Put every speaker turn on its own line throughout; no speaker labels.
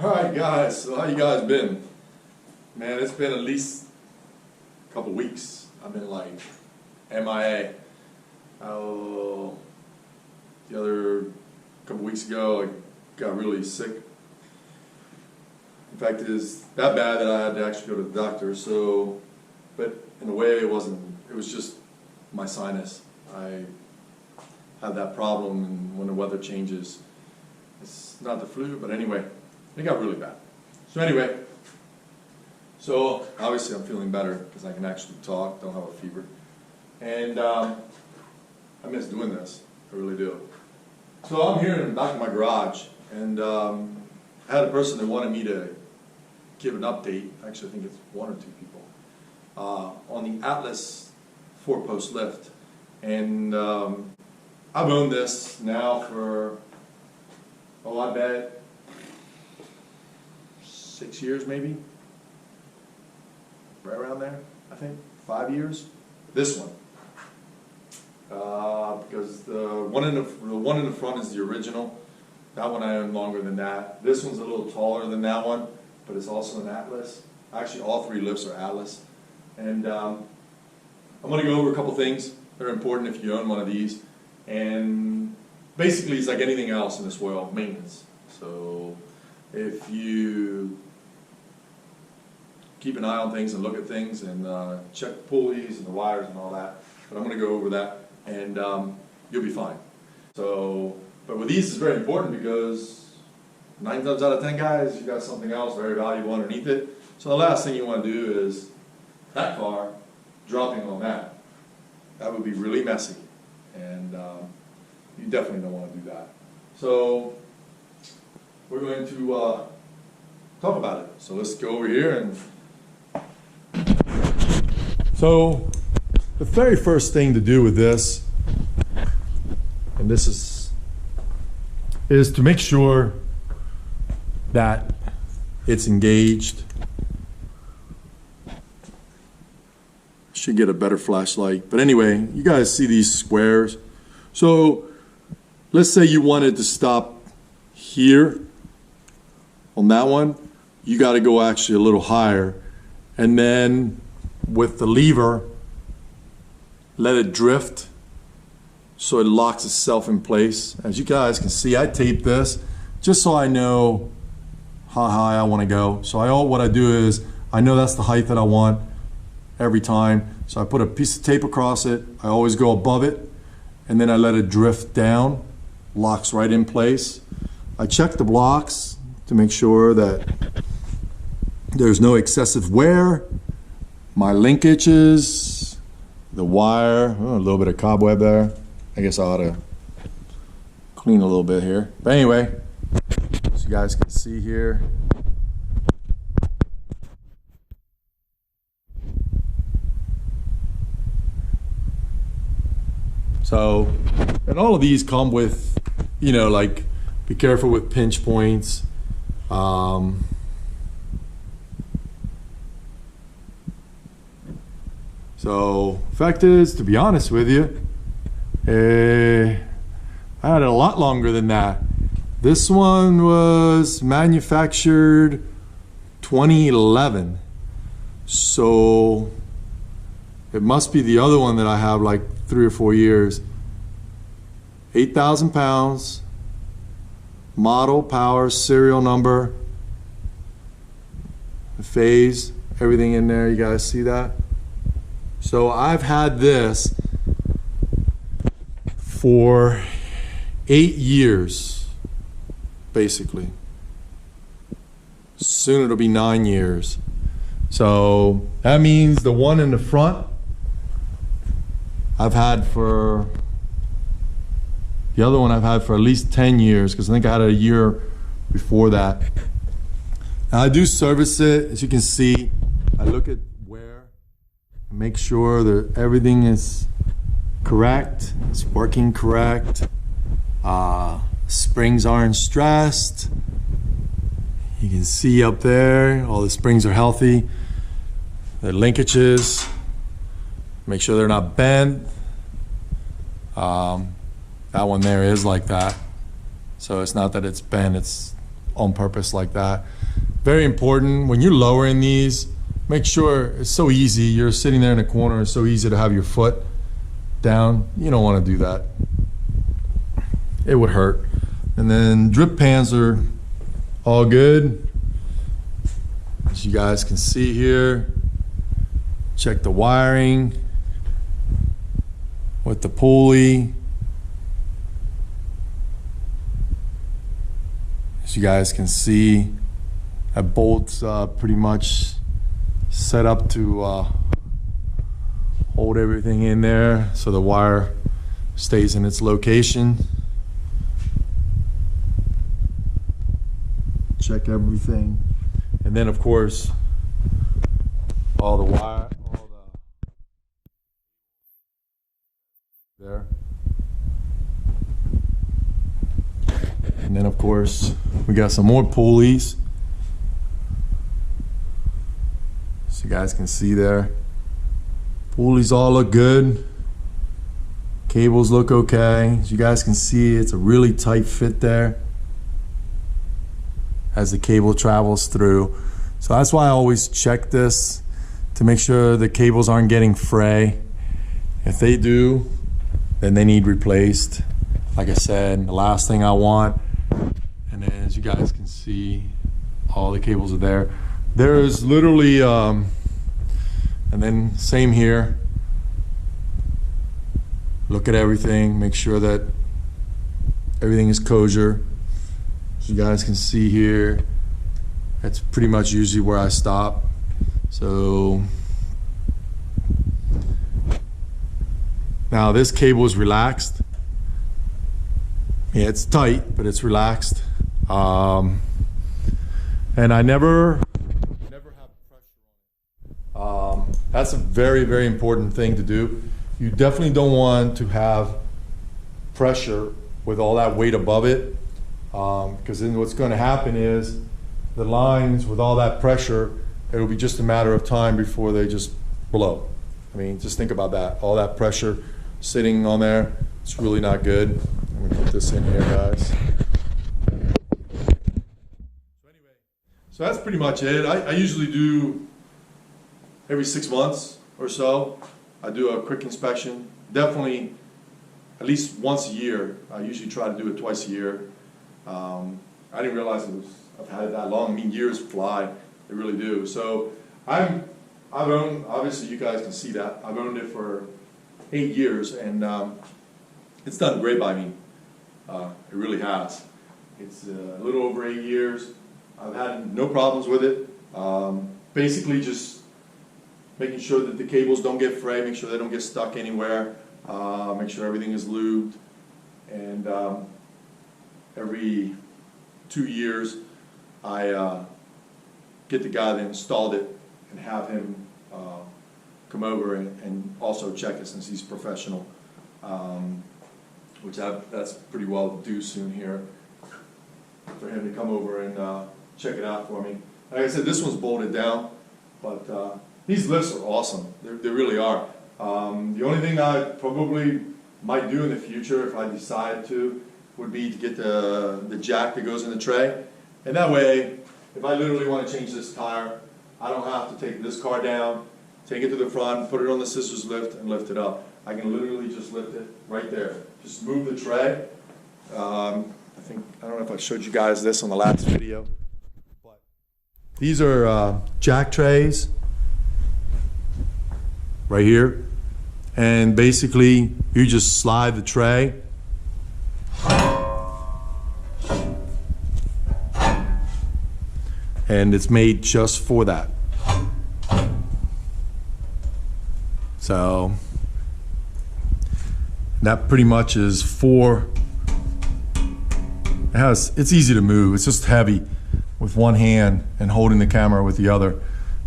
Alright guys, so how you guys been? Man, it's been at least a couple weeks. I've been like MIA. The other couple weeks ago I got really sick. In fact, it's that bad that I had to actually go to the doctor. So, but in a way it wasn't, it was just my sinus. I have that problem and when the weather changes. It's not the flu, but anyway, it got really bad. So anyway, so obviously I'm feeling better because I can actually talk, don't have a fever. And I miss doing this, I really do. So I'm here in the back of my garage, and I had a person that wanted me to give an update. Actually, I think it's one or two people on the Atlas 4-post lift. And I've owned this now for, I bet 6 years maybe, right around there, I think, 5 years. This one, because the one in the front is the original. That one I own longer than that. This one's a little taller than that one, but it's also an Atlas. Actually, all three lifts are Atlas. And I'm going to go over a couple things that are important if you own one of these. And basically, it's like anything else in this world, maintenance. So if you keep an eye on things and look at things and check the pulleys and the wires and all that, but I'm going to go over that, and you'll be fine. So, but with these, it's very important because 9 times out of 10 guys, you got something else very valuable underneath it. So the last thing you want to do is that car dropping on that. That would be really messy, and you definitely don't want to do that. So we're going to talk about it. So let's go over here. And so the very first thing to do with this, and this is to make sure that it's engaged. Should get a better flashlight. But anyway, you guys see these squares. So let's say you wanted to stop here on that one. You got to go actually a little higher. And then with the lever, let it drift so it locks itself in place. As you guys can see, I taped this just so I know how high I want to go. So what I do is, I know that's the height that I want every time. So I put a piece of tape across it. I always go above it, and then I let it drift down, locks right in place. I check the blocks to make sure that there's no excessive wear. My linkages, the wire, a little bit of cobweb there. I guess I ought to clean a little bit here. But anyway, so you guys can see here. So, and all of these come with, you know, like, be careful with pinch points. So, fact is, to be honest with you, I had it a lot longer than that. This one was manufactured 2011. So, it must be the other one that I have like 3 or 4 years. 8,000 pounds, model, power, serial number, phase, everything in there. You guys see that? So I've had this for 8 years, basically. Soon it'll be 9 years. So that means the one in the front I've had for, the other one I've had for at least 10 years, because I think I had it a year before that. Now I do service it. As you can see, I look at wear, make sure that everything is correct, it's working correct. Springs aren't stressed. You can see up there, all the springs are healthy. The linkages, make sure they're not bent. That one there is like that. So it's not that it's bent, it's
on purpose like that. Very important when you're lowering these, make sure it's so easy. You're sitting there in the corner, it's so easy to have your foot down. You don't want to do that. It would hurt. And then drip pans are all good. As you guys can see here, check the wiring with the pulley. As you guys can see, that bolt's pretty much set up to hold everything in there so the wire stays in its location. Check everything. And then of course, all the wire, there. And then of course, we got some more pulleys. So you guys can see there. Pulleys all look good. Cables look okay. As you guys can see, it's a really tight fit there as the cable travels through. So that's why I always check this to make sure the cables aren't getting fray. If they do, then they need replaced. Like I said, the last thing I want. And then as you guys can see, all the cables are there. There is literally, and then same here. Look at everything, make sure that everything is kosher. As you guys can see here, that's pretty much usually where I stop. So now this cable is relaxed. Yeah, it's tight, but it's relaxed. And I never have pressure on it. That's a very, very important thing to do. You definitely don't want to have pressure with all that weight above it, because then what's going to happen is the lines with all that pressure, it'll be just a matter of time before they just blow. I mean, just think about that. All that pressure sitting on there, it's really not good. Let me put this in here, guys. So that's pretty much it. I usually do every 6 months or so. I do a quick inspection. Definitely at least once a year. I usually try to do it twice a year. I didn't realize I've had it that long. I mean, years fly. They really do. So I've owned, obviously you guys can see that. I've owned it for 8 years, and it's done great by me. It really has. It's a little over 8 years. I've had no problems with it. Basically just making sure that the cables don't get frayed, make sure they don't get stuck anywhere, make sure everything is lubed, and every 2 years I get the guy that installed it and have him come over and also check it since he's professional, which that's pretty well due soon here for him to come over and check it out for me. Like I said, this one's bolted down, but these lifts are awesome. They really are. The only thing I probably might do in the future, if I decide to, would be to get the jack that goes in the tray. And that way, if I literally want to change this tire, I don't have to take this car down, take it to the front, put it on the scissors lift, and lift it up. I can literally just lift it right there. Just move the tray. I don't know if I showed you guys this on the last video. But these are jack trays right here. And basically, you just slide the tray. And it's made just for that. So that pretty much is it's easy to move. It's just heavy with one hand and holding the camera with the other.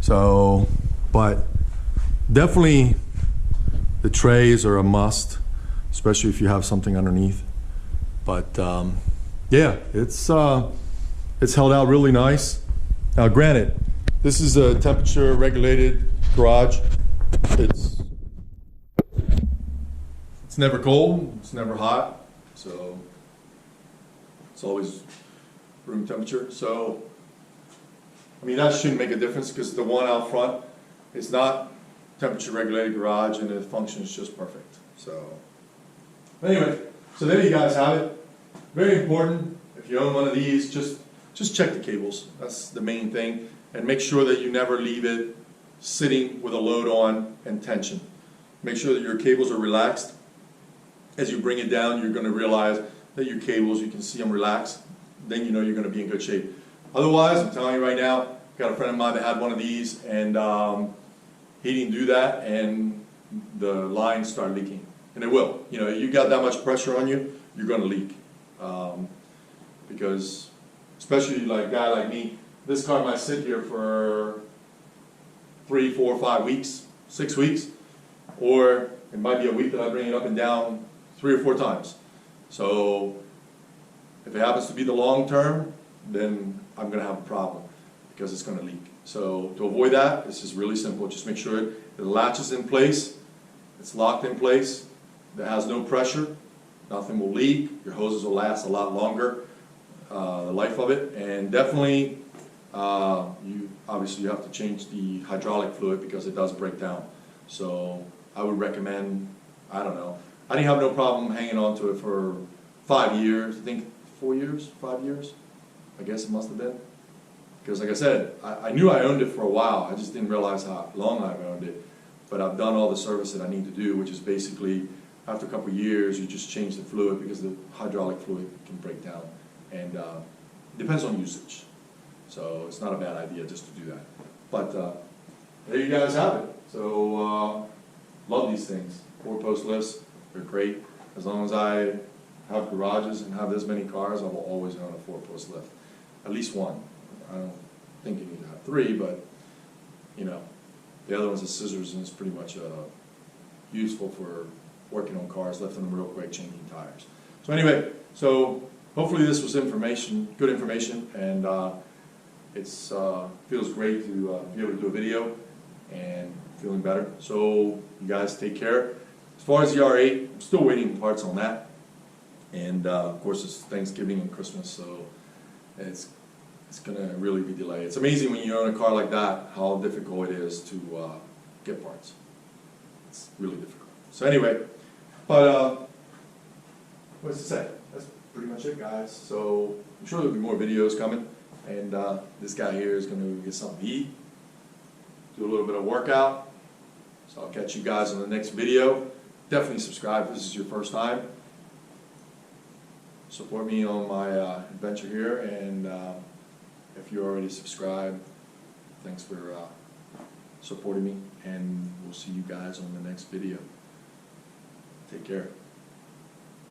So, but definitely the trays are a must, especially if you have something underneath. But yeah, it's held out really nice. Now granted, this is a temperature regulated garage. It's never cold, it's never hot, so it's always room temperature. So, I mean, that shouldn't make a difference because the one out front is not temperature regulated garage and it functions just perfect. So, anyway, so there you guys have it. Very important, if you own one of these, just check the cables. That's the main thing. And make sure that you never leave it sitting with a load on and tension. Make sure that your cables are relaxed. As you bring it down, you're going to realize that your cables, you can see them relaxed. Then you know you're going to be in good shape. Otherwise, I'm telling you right now, I've got a friend of mine that had one of these, and he didn't do that, and the lines started leaking. And it will. You know, you got that much pressure on you, you're going to leak. Because, especially like a guy like me, this car might sit here for 3, 4, 5 weeks, 6 weeks, or it might be a week that I bring it up and down 3 or 4 times. So if it happens to be the long term, then I'm going to have a problem because it's going to leak. So to avoid that, this is really simple. Just make sure the latch is in place, it's locked in place, that has no pressure, nothing will leak, your hoses will last a lot longer, the life of it, and definitely obviously you have to change the hydraulic fluid because it does break down. So I would recommend, I don't know, I didn't have no problem hanging on to it for 5 years, I think 4 years, 5 years, I guess it must have been. Because like I said, I knew I owned it for a while, I just didn't realize how long I've owned it. But I've done all the service that I need to do, which is basically, after a couple of years, you just change the fluid because the hydraulic fluid can break down. And it depends on usage. So it's not a bad idea just to do that. But there you guys have it. So love these things. 4-post lifts, they're great. As long as I have garages and have this many cars, I will always own a 4-post lift. At least one. I don't think you need to have 3, but you know, the other one's a scissors and it's pretty much useful for working on cars, lifting them real quick, changing tires. So anyway, so hopefully this was good information, and it feels great to be able to do a video and feeling better. So you guys take care. As far as the R8, I'm still waiting parts on that, and of course it's Thanksgiving and Christmas, so it's going to really be delayed. It's amazing when you own a car like that how difficult it is to get parts. It's really difficult. So anyway, but what's to say? That's pretty much it, guys. So I'm sure there'll be more videos coming, and this guy here is going to get something to eat, do a little bit of workout. So I'll catch you guys on the next video. Definitely subscribe if this is your first time. Support me on my adventure here, and if you're already subscribed, thanks for supporting me, and we'll see you guys on the next video. Take care.